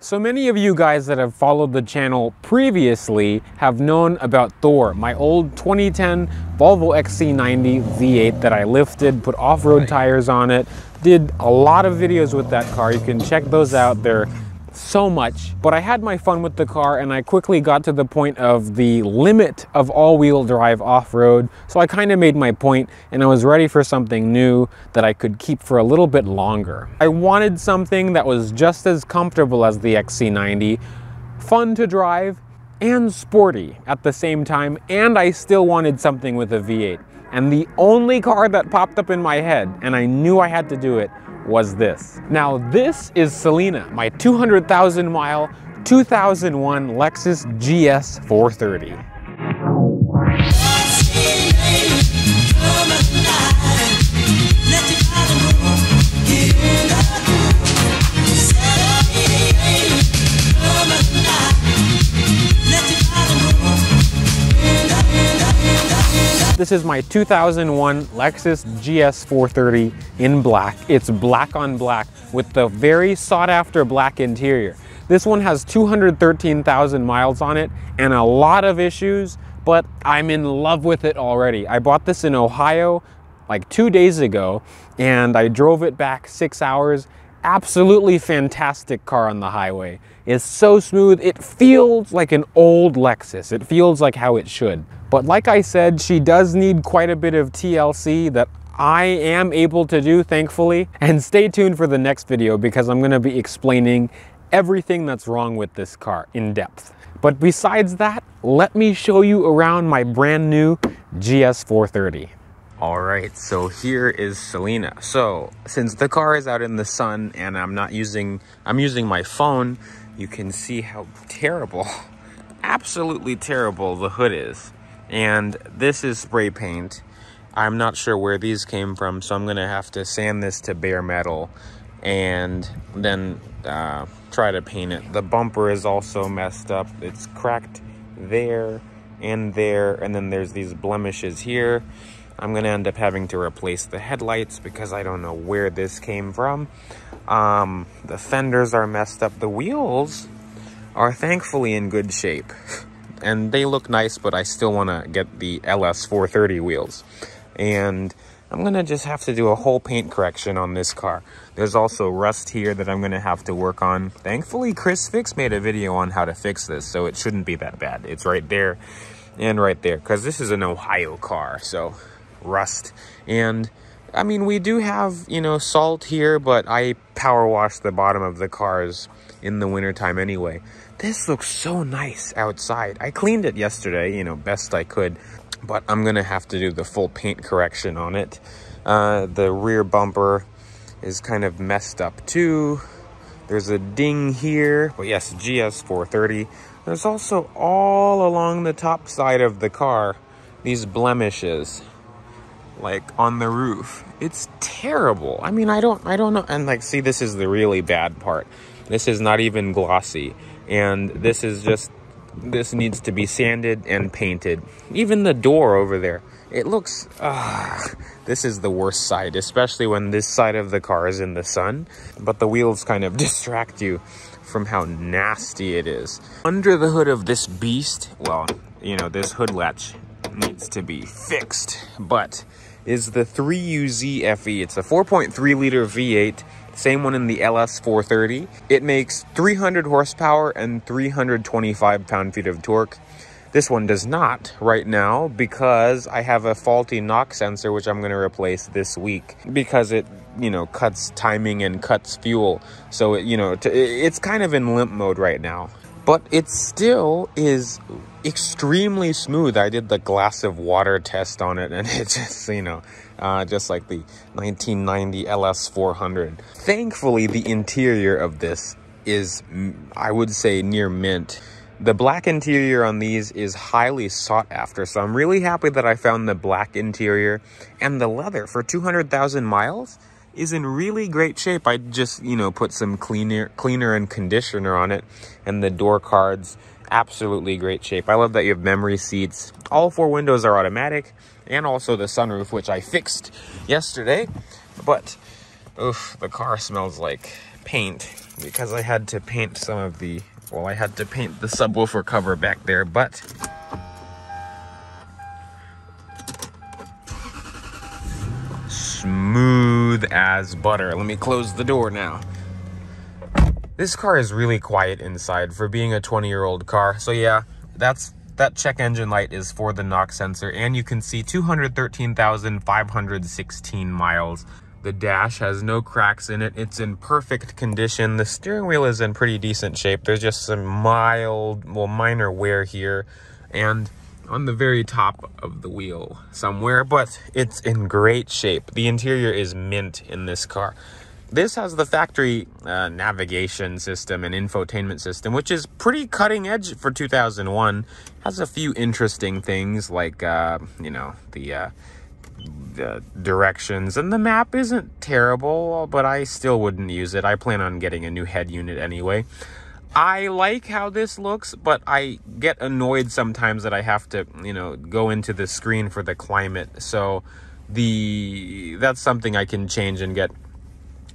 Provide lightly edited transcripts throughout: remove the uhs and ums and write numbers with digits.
So many of you guys that have followed the channel previously have known about Thor, my old 2010 Volvo XC90 V8 that I lifted, put off-road tires on it, did a lot of videos with that car. You can check those out. They're so much. But I had my fun with the car and I quickly got to the point of the limit of all-wheel drive off-road. So I kind of made my point and I was ready for something new that I could keep for a little bit longer. I wanted something that was just as comfortable as the XC90, fun to drive, and sporty at the same time, and I still wanted something with a V8. And the only car that popped up in my head, and I knew I had to do it, was this. Now this is Selena, my 200,000 mile 2001 Lexus GS 430. This is my 2001 Lexus GS 430 in black. It's black on black with the very sought after black interior. This one has 213,000 miles on it and a lot of issues, but I'm in love with it already. I bought this in Ohio like 2 days ago and I drove it back 6 hours. Absolutely fantastic car on the highway. It's so smooth. It feels like an old Lexus. It feels like how it should. But like I said, she does need quite a bit of TLC that I am able to do, thankfully. And stay tuned for the next video because I'm gonna be explaining everything that's wrong with this car in depth. But besides that, let me show you around my brand new GS 430. All right, so here is Selena. So since the car is out in the sun and I'm using my phone, you can see how terrible, absolutely terrible the hood is. And this is spray paint. I'm not sure where these came from, so I'm gonna have to sand this to bare metal and then try to paint it. The bumper is also messed up. It's cracked there, and then there's these blemishes here. I'm gonna end up having to replace the headlights because I don't know where this came from. The fenders are messed up. The wheels are thankfully in good shape and they look nice, but I still wanna get the LS 430 wheels. And I'm gonna just have to do a whole paint correction on this car. There's also rust here that I'm gonna have to work on. Thankfully, Chris Fix made a video on how to fix this, so it shouldn't be that bad. It's right there and right there, because this is an Ohio car, so rust. And I mean, we do have, you know, salt here, but I power wash the bottom of the cars in the wintertime anyway. This looks so nice outside. I cleaned it yesterday, you know, best I could, but I'm gonna have to do the full paint correction on it. The rear bumper is kind of messed up too. There's a ding here, but yes, GS 430. There's also all along the top side of the car, these blemishes, like on the roof. It's terrible. I mean, I don't know. And like, see, this is the really bad part. This is not even glossy. And this needs to be sanded and painted. Even the door over there, it looks, this is the worst side, especially when this side of the car is in the sun. But the wheels kind of distract you from how nasty it is. Under the hood of this beast, well, you know, this hood latch needs to be fixed, but is the 3UZ FE. It's a 4.3 liter V8, same one in the LS 430. It makes 300 horsepower and 325 pound-feet of torque. This one does not right now because I have a faulty knock sensor, which I'm gonna replace this week because it, you know, cuts timing and cuts fuel. So, it, you know, it's kind of in limp mode right now, but it still is extremely smooth. I did the glass of water test on it and it just, you know, just like the 1990 LS 400. Thankfully, the interior of this is, I would say, near mint. The black interior on these is highly sought after, so I'm really happy that I found the black interior. And the leather for 200,000 miles is in really great shape. I just, you know, put some cleaner and conditioner on it, and the door cards, absolutely great shape. I love that you have memory seats. All 4 windows are automatic, and also the sunroof, which I fixed yesterday. But oof, the car smells like paint. because I had to paint some of the, well, I had to paint the subwoofer cover back there, but smooth as butter. Let me close the door now. This car is really quiet inside for being a 20-year-old car. So yeah, that check engine light is for the knock sensor, and you can see 213,516 miles. The dash has no cracks in it. It's in perfect condition. The steering wheel is in pretty decent shape. There's just some minor wear here and on the very top of the wheel somewhere, but it's in great shape. The interior is mint in this car. This has the factory navigation system and infotainment system, which is pretty cutting edge for 2001. Has a few interesting things like, you know, the directions, and the map isn't terrible, but I still wouldn't use it. I plan on getting a new head unit anyway. I like how this looks, but I get annoyed sometimes that I have to, you know, go into the screen for the climate. So that's something I can change and get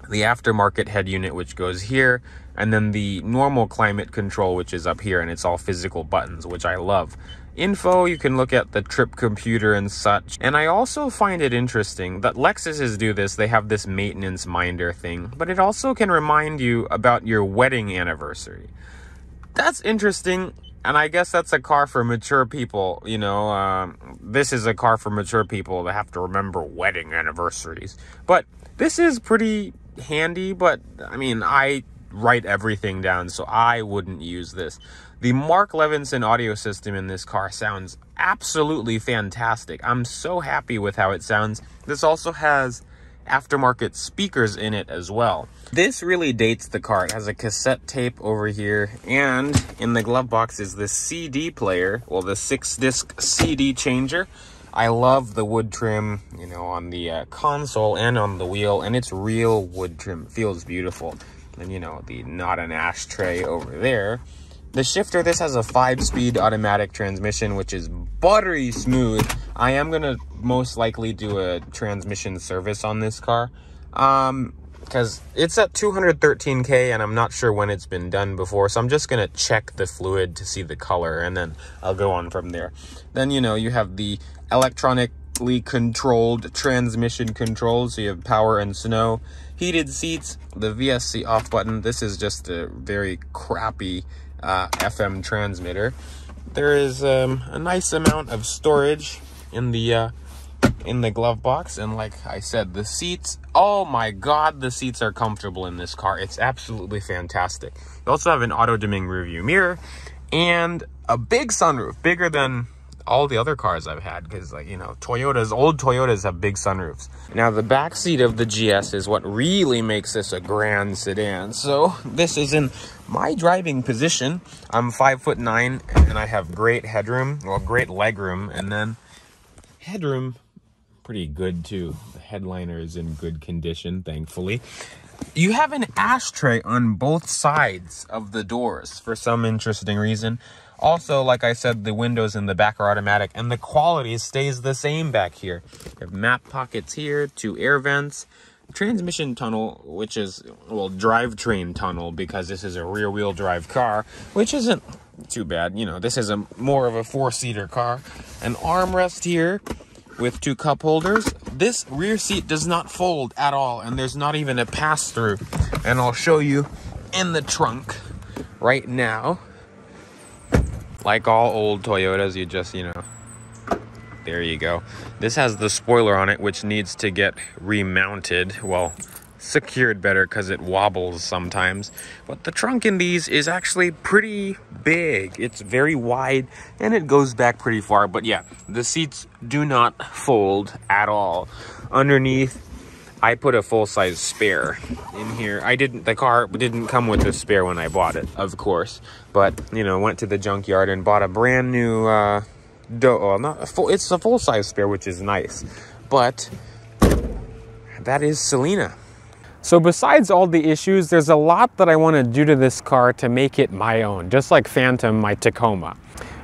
the aftermarket head unit, which goes here, and then the normal climate control, which is up here, and it's all physical buttons, which I love. Info, you can look at the trip computer and such. And I also find it interesting that Lexuses do this. They have this maintenance minder thing, but it also can remind you about your wedding anniversary. That's interesting. And I guess that's a car for mature people, you know. This is a car for mature people that have to remember wedding anniversaries. But this is pretty handy, but I mean, I write everything down, so I wouldn't use this. The Mark Levinson audio system in this car sounds absolutely fantastic. I'm so happy with how it sounds. This also has aftermarket speakers in it as well. This really dates the car. It has a cassette tape over here, and in the glove box is this CD player, well, the 6-disc CD changer. I love the wood trim, you know, on the console and on the wheel, and it's real wood trim. It feels beautiful. And, you know, the not an ashtray over there. The shifter, this has a 5-speed automatic transmission, which is buttery smooth. I am going to most likely do a transmission service on this car, because it's at 213K, and I'm not sure when it's been done before, so I'm just going to check the fluid to see the color, and then I'll go on from there. Then, you know, you have the electronically controlled transmission controls, so you have power and snow, heated seats, the VSC off button. This is just a very crappy FM transmitter. There is a nice amount of storage in the glove box, and like I said, the seats, oh my god, the seats are comfortable in this car. It's absolutely fantastic. You also have an auto-dimming rearview mirror and a big sunroof, bigger than all the other cars I've had, because, like, you know, old Toyotas have big sunroofs. Now, the back seat of the GS is what really makes this a grand sedan. So this is in my driving position. I'm 5'9", and I have great headroom, well, great legroom, and then headroom pretty good too. The headliner is in good condition, thankfully. You have an ashtray on both sides of the doors for some interesting reason. Also, like I said, the windows in the back are automatic, and the quality stays the same back here. You have map pockets here, 2 air vents, transmission tunnel, which is, well, drivetrain tunnel, because this is a rear-wheel drive car, which isn't too bad. You know, this is more of a 4-seater car. An armrest here with 2 cup holders. This rear seat does not fold at all, and there's not even a pass-through. And I'll show you in the trunk right now. Like all old Toyotas, you just, you know, there you go. This has the spoiler on it, which needs to get remounted, well, secured better, because it wobbles sometimes. But the trunk in these is actually pretty big. It's very wide, and it goes back pretty far. But yeah, the seats do not fold at all. Underneath, I put a full-size spare in here. The car didn't come with a spare when I bought it, of course. But, you know, went to the junkyard and bought a brand new, it's a full-size spare, which is nice. But that is Selena. So besides all the issues, there's a lot that I want to do to this car to make it my own, just like Phantom, my Tacoma.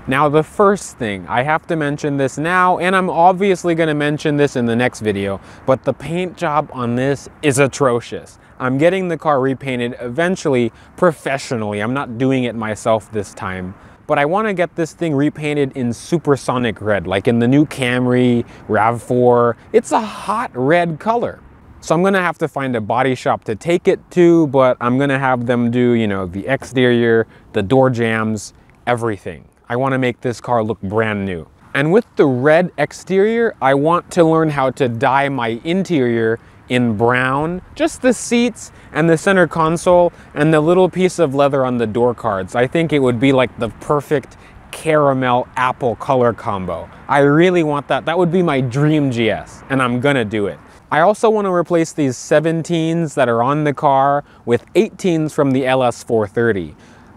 Now, the first thing, I have to mention this now, and I'm obviously going to mention this in the next video, but the paint job on this is atrocious. I'm getting the car repainted eventually professionally. I'm not doing it myself this time. But I want to get this thing repainted in supersonic red, like in the new Camry, RAV4. It's a hot red color. So I'm gonna have to find a body shop to take it to, but I'm gonna have them do, you know, the exterior, the door jambs, everything. I want to make this car look brand new. And with the red exterior, I want to learn how to dye my interior in brown, just the seats and the center console and the little piece of leather on the door cards. I think it would be like the perfect caramel apple color combo. I really want that. That would be my dream GS, and I'm gonna do it. I also want to replace these 17s that are on the car with 18s from the LS430.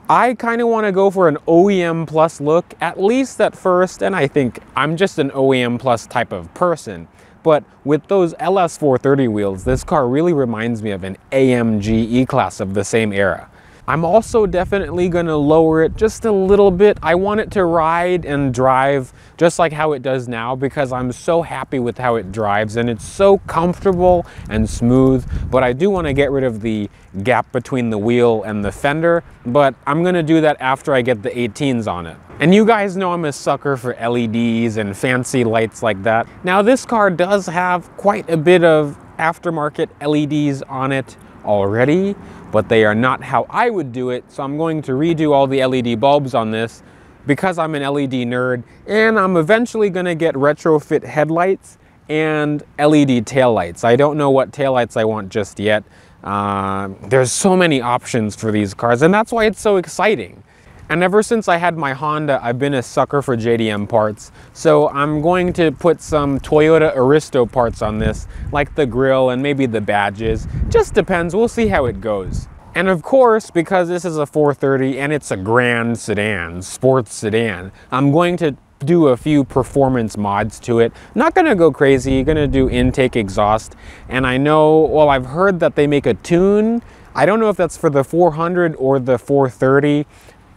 I kind of want to go for an OEM Plus look, at least at first, and I think I'm just an OEM Plus type of person. But with those LS430 wheels, this car really reminds me of an AMG E-Class of the same era. I'm also definitely going to lower it just a little bit. I want it to ride and drive just like how it does now, because I'm so happy with how it drives and it's so comfortable and smooth. But I do want to get rid of the gap between the wheel and the fender, but I'm going to do that after I get the 18s on it. And you guys know I'm a sucker for LEDs and fancy lights like that. Now this car does have quite a bit of aftermarket LEDs on it already, but they are not how I would do it. So I'm going to redo all the LED bulbs on this because I'm an LED nerd, and I'm eventually going to get retrofit headlights and LED taillights. I don't know what taillights I want just yet. There's so many options for these cars, and that's why it's so exciting. And ever since I had my Honda, I've been a sucker for JDM parts. So I'm going to put some Toyota Aristo parts on this, like the grille and maybe the badges. Just depends, we'll see how it goes. And of course, because this is a 430 and it's a grand sedan, sports sedan, I'm going to do a few performance mods to it. Not gonna go crazy, gonna do intake exhaust. And I know, well, I've heard that they make a tune. I don't know if that's for the 400 or the 430.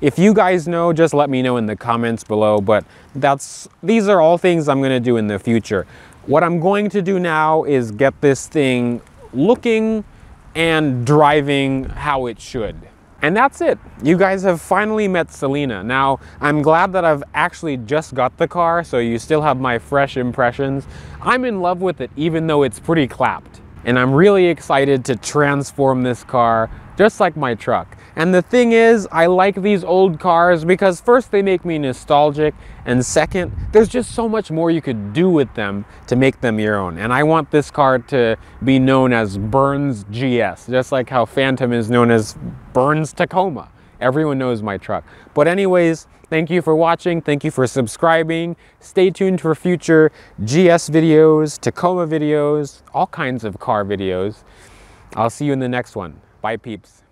If you guys know, just let me know in the comments below, but these are all things I'm gonna do in the future. What I'm going to do now is get this thing looking and driving how it should. And that's it. You guys have finally met Selena. Now, I'm glad that I've actually just got the car, so you still have my fresh impressions. I'm in love with it, even though it's pretty clapped. And I'm really excited to transform this car, just like my truck. And the thing is, I like these old cars because first, they make me nostalgic, and second, there's just so much more you could do with them to make them your own. And I want this car to be known as Bern's GS, just like how Phantom is known as Bern's Tacoma. Everyone knows my truck. But anyways, thank you for watching. Thank you for subscribing. Stay tuned for future GS videos, Tacoma videos, all kinds of car videos. I'll see you in the next one. Bye, peeps.